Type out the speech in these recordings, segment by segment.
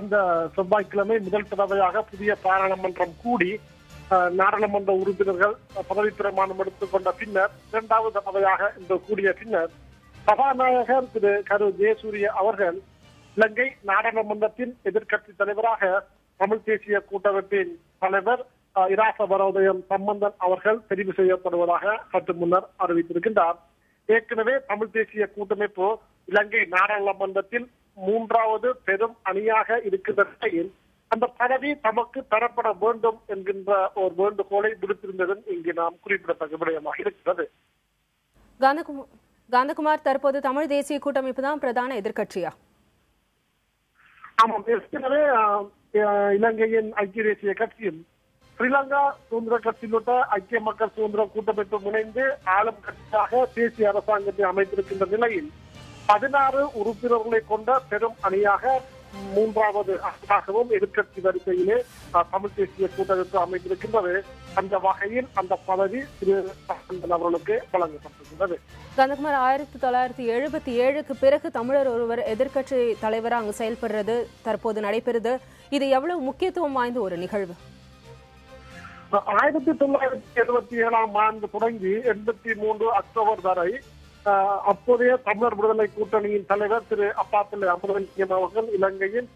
கடந்த செவ்வாய்க்கிழமை முதல் தடவையாக புதிய பாராளுமன்றம் கூடி நாடாளுமன்ற உறுப்பினர்கள் பதவி பிரமாணம் எடுத்துக் கொண்ட பின்னர் இரண்டாவது தடவையாக இந்த கூடிய பின்னர் சபாநாயகர் திரு கரு ஜெயசூரிய அவர்கள் இலங்கை நாடாளுமன்றத்தின் எதிர்க்கட்சி தலைவராக தமிழ் தேசிய கூட்டமைப்பின் தலைவர் இராசபரோதயம் சம்பந்தன் அவர்கள் தெரிவு செய்யப்படுவதாக சற்று முன்னர் அறிவித்திருக்கின்றார். ஏற்கனவே தமிழ் தேசிய கூட்டமைப்பு இலங்கை நாடாளுமன்றத்தில் மூன்றாவது பெரும் அணியாக இருக்கின்ற நிலையில் அந்த பதவி தமக்கு தரப்பட வேண்டும் என்கின்ற ஒரு வேண்டுகோளை விடுத்திருந்ததும் இங்கு நாம் குறிப்பிடத்தக்க விடயமாக இருக்கிறது. காந்தகுமார், தற்போது தமிழ் தேசிய கூட்டமைப்பு தான் பிரதான எதிர்கட்சியா? ஆமாம், ஏற்கனவே இலங்கையின் ஐக்கிய தேசிய கட்சியும் ஸ்ரீலங்கா சுதந்திர கட்சியிலுள்ள ஐக்கிய மக்கள் சுதந்திர கூட்டமைப்பு இணைந்து ஆளும் கட்சியாக தேசிய அரசாங்கத்தை அமைத்திருக்கின்ற நிலையில் 16 உறுப்பினர்களை கொண்ட பெரும் அணியாக மூன்றாவது அணியாகவும் எதிர்கட்சி வரிசையிலே தமிழ் தேசிய கூட்டமைப்பு அமைந்திருக்கின்றது. அந்த வகையில் அந்த பதவி திரு அவர்களுக்கு வழங்கப்பட்டிருக்கின்றது. கந்தகுமார், 1977க்கு பிறகு தமிழர் ஒருவர் எதிர்கட்சி தலைவராக அங்கு செயல்படுறது தற்போது நடைபெறுது. இது எவ்வளவு முக்கியத்துவம் வாய்ந்த ஒரு நிகழ்வு? 1977ஆம் ஆண்டு தொடங்கி 83 அக்டோபர் வரை அப்போதைய தமிழர் விடுதலை கூட்டணியின் தலைவர் திரு அப்பாப்பிள்ளை அமரலிங்கம் அவர்கள் இலங்கையின்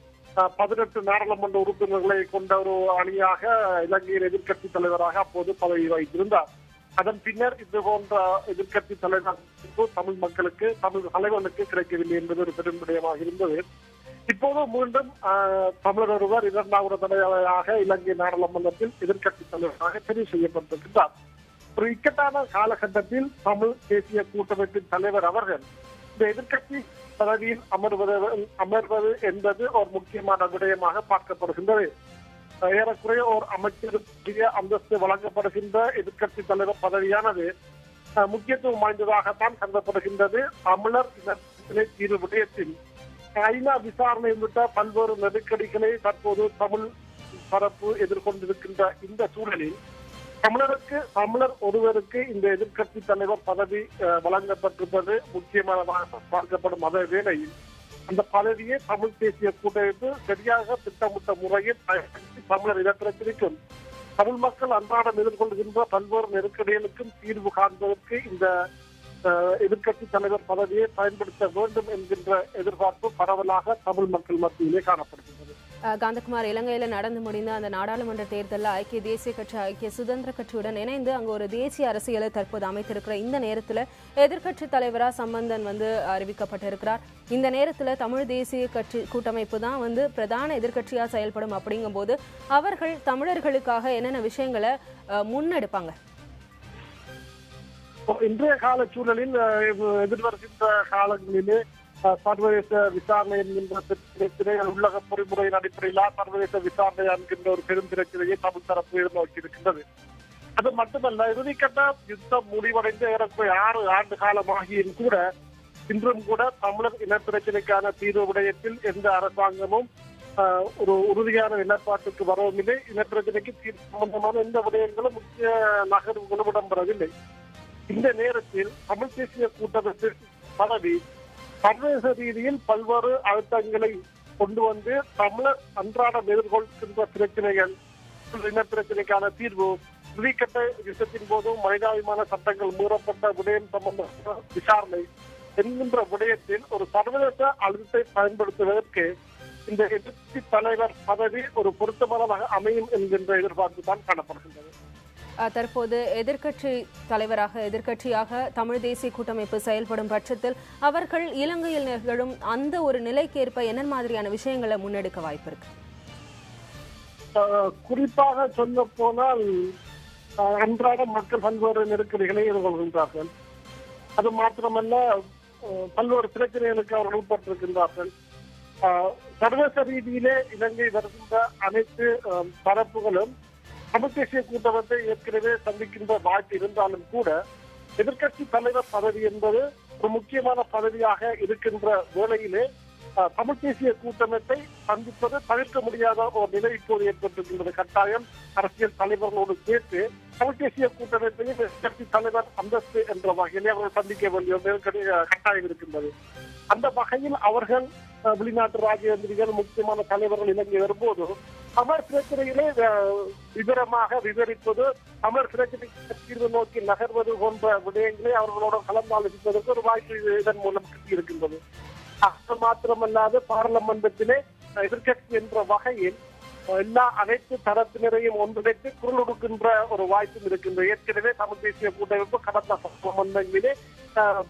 18 நாடாளுமன்ற உறுப்பினர்களை கொண்ட ஒரு அணியாக இலங்கையின் எதிர்க்கட்சி தலைவராக அப்போது பதவி வகித்திருந்தார். அதன் பின்னர் இது போன்ற எதிர்க்கட்சி தலைவர் தமிழ் மக்களுக்கு, தமிழ் தலைவர்களுக்கு கிடைக்கவில்லை என்பது ஒரு பெரும் விடயமாக இருந்தது. இப்போது மீண்டும் தமிழர் ஒருவர் இரண்டாவது தடவையாக இலங்கை நாடாளுமன்றத்தில் எதிர்க்கட்சி தலைவராக தெரிவு செய்யப்பட்டிருக்கிறார். ஒரு இக்கட்டான காலகட்டத்தில் தமிழ் தேசிய கூட்டமைப்பின் தலைவர் அவர்கள் இந்த எதிர்க்கட்சி பதவியில் அமர்வது என்பது ஒரு முக்கியமான விடயமாக பார்க்கப்படுகின்றது. ஏறக்குறைய ஒரு அமைச்சருடைய அந்தஸ்து வழங்கப்படுகின்ற எதிர்க்கட்சி தலைவர் பதவியானது முக்கியத்துவம் வாய்ந்ததாகத்தான் கருதப்படுகின்றது. தமிழர் இனத்தினை தீர்வு விடயத்தில் ஐநா விசாரணை உள்ளிட்ட பல்வேறு நெருக்கடிகளை தற்போது தமிழ் பரப்பு எதிர்கொண்டிருக்கின்ற இந்த சூழலில் தமிழர் ஒருவருக்கு இந்த எதிர்க்கட்சி தலைவர் பதவி வழங்கப்பட்டிருப்பது முக்கியமானதாக பார்க்கப்படும். அதே வேளையில் அந்த பதவியை தமிழ் தேசிய கூட்டமைப்பு சரியாக திட்டமிட்ட முறையில் தமிழர் இனத்திற்கும் தமிழ் மக்கள் அன்றாடம் எதிர்கொள்கின்ற பல்வேறு நெருக்கடிகளுக்கும் தீர்வு காண்பதற்கு இந்த எதிர்க்கட்சி தலைவர் பதவியை பயன்படுத்த வேண்டும் என்கின்ற எதிர்பார்ப்பு பரவலாக தமிழ் மக்கள் மத்தியிலே காணப்படுகின்றது. காந்தகுமார், இலங்கையில நடந்து முடிந்த அந்த நாடாளுமன்ற தேர்தலில் ஐக்கிய தேசிய கட்சி, ஐக்கிய சுதந்திர கட்சியுடன் இணைந்து அங்கு ஒரு தேசிய அரசியலை தற்போது அமைத்திருக்கிற இந்த நேரத்தில் எதிர்கட்சி தலைவரா சம்பந்தன் அறிவிக்கப்பட்டிருக்கிறார். இந்த நேரத்தில் தமிழ் தேசிய கட்சி கூட்டமைப்பு தான் பிரதான எதிர்கட்சியா செயல்படும். அப்படிங்கும் போது அவர்கள் தமிழர்களுக்காக என்னென்ன விஷயங்களை முன்னெடுப்பாங்க? இன்றைய கால சூழலில் எதிர்வருகின்ற காலங்களிலே சர்வதேச விசாரணை என்கின்ற பிரச்சனை உள்ளக பொறிமுறையின் அடிப்படையிலா சர்வதேச விசாரணை என்கின்ற ஒரு பெரும் பிரச்சனையை தமிழ் தரப்பு நோக்கி இருக்கின்றது. அது மட்டுமல்ல, இறுதிக்கட்ட யுத்தம் முடிவடைந்து ஏறக்குறைய 6 ஆண்டு காலமாகியும் கூட இன்றும் கூட தமிழர் இன பிரச்சனைக்கான தீர்வு விடயத்தில் எந்த அரசாங்கமும் ஒரு உறுதியான நிலைப்பாட்டுக்கு வரவும் இல்லை. இனப்பிரச்சனைக்கு தீர்வு சம்பந்தமான எந்த விடயங்களும் முக்கிய நகர்வுகளும் இடம்பெறவில்லை. இந்த நேரத்தில் தமிழ் தேசிய கூட்டமைப்பு பதவி சர்வதேச ரீதியில் பல்வேறு அழுத்தங்களை கொண்டு வந்து தமிழர் அன்றாடம் எதிர்கொள்கின்ற பிரச்சனைகள், இன பிரச்சனைக்கான தீர்வு, இறுதிக்கட்ட யுத்தத்தின் போதும் மனிதாபிமான சட்டங்கள் மீறப்பட்ட விடயம் சம்பந்தமான விசாரணை என்கின்ற விடயத்தில் ஒரு சர்வதேச அழுத்தத்தை பயன்படுத்துவதற்கு இந்த எதிர்க்கட்சி தலைவர் பதவி ஒரு பொருத்தமானதாக அமையும் என்கின்ற எதிர்பார்ப்பு தான் காணப்படுகின்றது. தற்போது எதிர்கட்சியாக தமிழ் தேசிய கூட்டமைப்பு செயல்படும் பட்சத்தில் அவர்கள் இலங்கையில் நிகழும் அந்த ஒரு நிலைக்கேற்ப என்ன மாதிரியான விஷயங்களை முன்னெடுக்க வாய்ப்பு இருக்கு? குறிப்பாக சொல்ல போனால் அன்றாட மக்கள் பல்வேறு நெருக்கடிகளை எதிர்கொள்கின்றார்கள். அது மாத்திரமல்ல, பல்வேறு பிரச்சனைகளுக்கு அவர்கள் உட்பட்டிருக்கின்றார்கள். சர்வதேச ரீதியிலே இலங்கை வருகின்ற அனைத்து பரப்புகளும் தமிழ் தேசிய கூட்டமைப்பை ஏற்கனவே சந்திக்கின்ற வாய்ப்பு இருந்தாலும் கூட எதிர்க்கட்சி தலைவர் பதவி என்பது ஒரு முக்கியமான பதவியாக இருக்கின்ற வேளையிலே தமிழ் தேசிய கூட்டமைப்பை சந்திப்பது தவிர்க்க முடியாத ஒரு நிலை இப்போது ஏற்பட்டிருக்கின்றது. கட்டாயம் அரசியல் தலைவர்களோடு சேர்த்து தமிழ் தேசிய கூட்டமைப்பையும் எதிர்க்கட்சி தலைவர் அந்தஸ்து என்ற வகையிலே அவர்கள் சந்திக்க வேண்டிய கட்டாயம் இருக்கின்றது. அந்த வகையில் அவர்கள் வெளிநாட்டு ராஜதந்திரிகள் முக்கியமான தலைவர்கள் இலங்கை வரும்போது தமிழ் பிரச்சனையிலே விவரமாக விவரிப்பது, தமிழ் பிரச்சனை தீர்வு நோக்கி நகர்வது போன்ற விடயங்களை அவர்களோட கலந்தாலோசிப்பதற்கு ஒரு வாய்ப்பு இதன் மூலம் கிட்டியிருக்கின்றது. அது மாத்திரமல்லாது பாராளுமன்றத்திலே எதிர்க்கட்சி என்ற வகையில் அனைத்து தரப்பினரையும் ஒன்றிணைத்து குரல் கொடுக்கின்ற ஒரு வாய்ப்பும் இருக்கின்றது. ஏற்கனவே தமிழ் தேசிய கூட்டமைப்பு கடந்த சட்டமன்றங்களிலே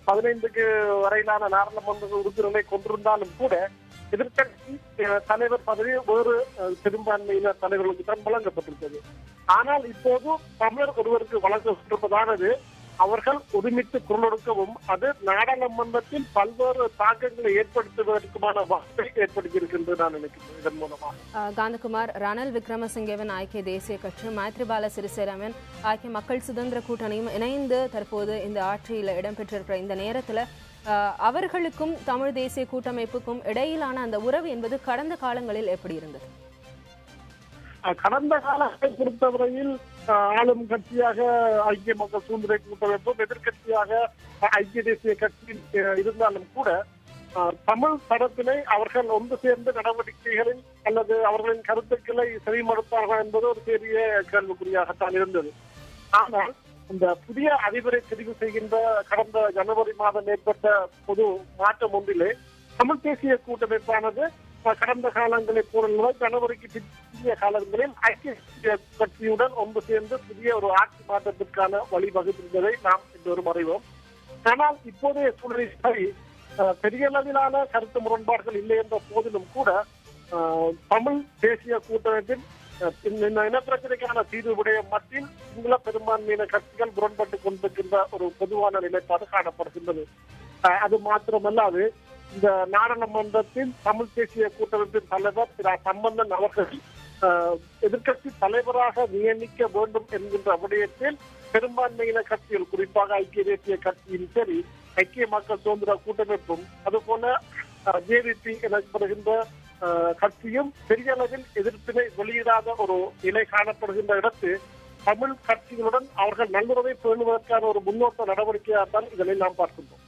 15க்கு வரையிலான நாடாளுமன்ற உறுப்பினர்களை கொண்டிருந்தாலும் கூட எதிர்க்கட்சி தலைவர் பதவி வேறு பெரும்பான்மையினர் தலைவர்களுக்கு தான் வழங்கப்பட்டிருக்கிறது. ஆனால் இப்போது தமிழர் ஒருவருக்கு வழங்கப்பட்டிருப்பதானது அவர்கள் ஒருமித்து குரல் கொடுக்கவும் அது நாடாளுமன்றத்தில் பல்வேறு தாக்கங்களை ஏற்படுத்துவதற்குமான வாய்ப்பை ஏற்படுத்தி இருக்கின்றது நான் நினைக்கிறேன். இதன் மூலமாக காந்தகுமார், ரணில் விக்ரமசிங்கவின் ஐக்கிய தேசிய கட்சி, மைத்ரிபால சிறிசேனவின் ஐக்கிய மக்கள் சுதந்திர கூட்டணியும் இணைந்து தற்போது இந்த ஆட்சியில் இடம்பெற்றிருக்கிற இந்த நேரத்தில் அவர்களுக்கும் தமிழ் தேசிய கூட்டமைப்புக்கும் இடையிலான அந்த உறவு என்பது கடந்த காலங்களில் எப்படி இருந்தது? கடந்த காலத்தை பொறுத்தவரையில் ஆளும் கட்சியாக ஐக்கிய மக்கள் சுதந்திர கூட்டமைப்பும் எதிர்கட்சியாக ஐக்கிய தேசிய கட்சி இருந்தாலும் கூட தமிழ் தரப்பினை அவர்கள் ஒன்று சேர்ந்த நடவடிக்கைகளில் அல்லது அவர்களின் கருத்துக்களை செவிமடுத்தார்கள் என்பது ஒரு பெரிய கேள்விக்குறியாகத்தான் இருந்தது. ஆனால் இந்த புதிய அதிபரை தெரிவு செய்கின்ற கடந்த ஜனவரி மாதம் ஏற்பட்ட பொது மாற்றம் ஒன்றிலே தமிழ் தேசிய கூட்டமைப்பானது கடந்த காலங்களை போல ஜனவரிக்கு பிந்தைய காலங்களில் ஐக்கிய கட்சியுடன் ஒன்று சேர்ந்து புதிய ஒரு ஆட்சி மாற்றத்திற்கான வழிவகுத்திருந்ததை நாம் எல்லோரும் அறிவோம். ஆனால் இப்போதைய சூழலில் பெரிய அளவிலான கருத்து முரண்பாடுகள் இல்லை என்ற போதிலும் கூட தமிழ் தேசிய கூட்டமைப்பின் இனப்பிரச்சனைக்கான தீர்வு விடயம் மத்தியில் சிங்கள பெரும்பான்மையின கட்சிகள் முரண்பட்டுக் கொண்டிருக்கின்ற ஒரு பொதுவான நிலைப்பாடு காணப்படுகின்றது. அது மாத்திரமல்லாது இந்த நாடாளுமன்றத்தில் தமிழ் தேசிய கூட்டமைப்பின் தலைவர் திரு சம்பந்தன் அவர்கள் எதிர்கட்சி தலைவராக நியமிக்க வேண்டும் என்கின்ற விடயத்தில் பெரும்பான்மையின கட்சிகள், குறிப்பாக ஐக்கிய தேசிய கட்சியின் சரி, ஐக்கிய மக்கள் சுதந்திர கூட்டமைப்பும் அதுபோல ஜேவிபி எனப்படுகின்ற கட்சியும் பெரிய அளவில் எதிர்ப்பினை வெளியிடாத ஒரு நிலை காணப்படுகின்ற இடத்து தமிழ் கட்சிகளுடன் அவர்கள் நல்லுறவை பேணுவதற்கான ஒரு முன்னோட்ட நடவடிக்கையாகத்தான் இதனை நாம் பார்க்கின்றோம்.